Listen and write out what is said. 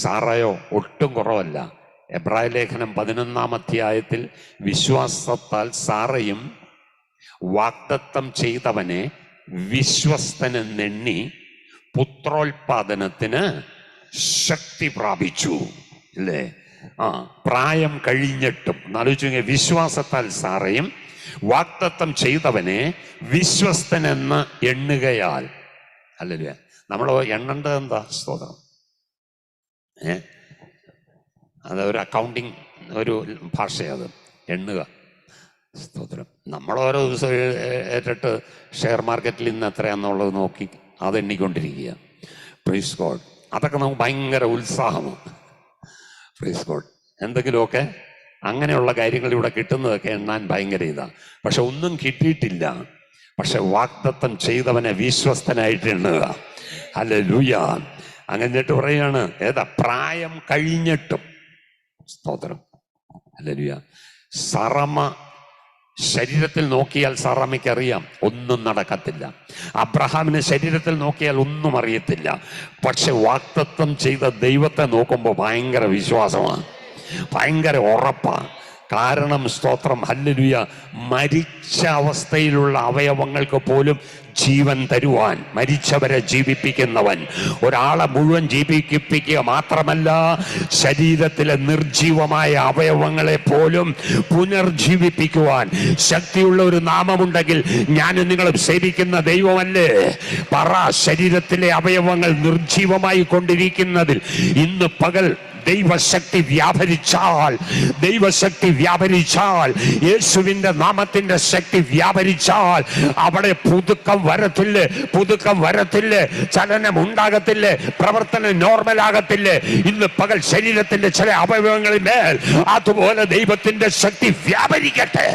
സാറയോ ഒട്ടും കുറവല്ല. എബ്രായ ലേഖനം 11-ാം അധ്യായത്തിൽ വിശ്വാസത്താൽ സാറയും വാഗ്ദത്തം ചെയ്തവനെ വിശ്വസ്തനെന്നെണ്ണി പുത്രോത്പാദനത്തിന് ശക്തി പ്രാപിച്ചു. അല്ലേ? പ്രായം കഴിഞ്ഞിട്ടും ആലോചിച്ചു. വിശ്വാസത്താൽ സാറയും വാഗ്ദത്തം ചെയ്തവനെ വിശ്വസ്തനെന്ന് എണ്ണുകയാൽ. അല്ലല്ലേ? നമ്മൾ എണ്ണേണ്ടത് എന്താ? സ്തോത്രം. അത് ഒരു അക്കൗണ്ടിങ് ഒരു ഭാഷയത്, എണ്ണുക. സ്തോത്രം. നമ്മൾ ഓരോ ദിവസം ഏറ്റിട്ട് ഷെയർ മാർക്കറ്റിൽ ഇന്ന് എത്രയാണെന്നുള്ളത് നോക്കി അതെണ്ണിക്കൊണ്ടിരിക്കുക. Praise God. അതൊക്കെ നമുക്ക് ഭയങ്കര ഉത്സാഹമാണ്. Praise God. എന്തെങ്കിലുമൊക്കെ അങ്ങനെയുള്ള കാര്യങ്ങൾ ഇവിടെ കിട്ടുന്നതൊക്കെ എണ്ണാൻ ഭയങ്കര ഇതാണ്. പക്ഷെ ഒന്നും കിട്ടിയിട്ടില്ല. പക്ഷെ വാഗ്ദത്തം ചെയ്തവനെ വിശ്വസ്തനായിട്ട് എണ്ണുക. ഹല്ലേലൂയ. അങ്ങനെട്ട് പറയാണ്, പ്രായം കഴിഞ്ഞിട്ടും. സ്തോത്രം. ഹല്ലേലൂയ. സറമ ശരീരത്തിൽ നോക്കിയാൽ സാറാമ്മയ്ക്ക് അറിയാം ഒന്നും നടക്കത്തില്ല. അബ്രഹാമിനെ ശരീരത്തിൽ നോക്കിയാൽ ഒന്നും അറിയത്തില്ല. പക്ഷെ വാഗ്ദത്തം ചെയ്ത ദൈവത്തെ നോക്കുമ്പോൾ ഭയങ്കര വിശ്വാസമാണ്, ഭയങ്കര ഉറപ്പാണ്. കാരണം സ്തോത്രം, ഹല്ലേലൂയ, മരിച്ച അവസ്ഥയിലുള്ള അവയവങ്ങൾക്ക് പോലും ജീവൻ തരുവാൻ മരിച്ചവരെ ജീവിപ്പിക്കുന്നവൻ, ഒരാളെ മുഴുവൻ ജീവിപ്പിക്കുക മാത്രമല്ല, ശരീരത്തിലെ നിർജീവമായ അവയവങ്ങളെ പോലും പുനർജീവിപ്പിക്കുവാൻ ശക്തിയുള്ള ഒരു നാമമുണ്ടെങ്കിൽ ഞാനും നിങ്ങളും സേവിക്കുന്ന ദൈവമല്ലേ? പറ. ശരീരത്തിലെ അവയവങ്ങൾ നിർജീവമായി കൊണ്ടിരിക്കുന്നതിൽ ഇന്ന് പകൽ ദൈവശക്തി വ്യാപരിച്ചാൽ, യേശുവിന്റെ നാമത്തിന്റെ ശക്തി വ്യാപരിച്ചാൽ അവിടെ പുതുക്കം വരത്തില്ലേ, ചലനം ഉണ്ടാകത്തില്ലേ, പ്രവർത്തനം നോർമൽ ആകത്തില്ലേ? ഇന്ന് പകൽ ശരീരത്തിന്റെ ചില അവയവങ്ങളിൽ മേൽ അതുപോലെ ദൈവത്തിന്റെ ശക്തി വ്യാപരിക്കട്ടെ.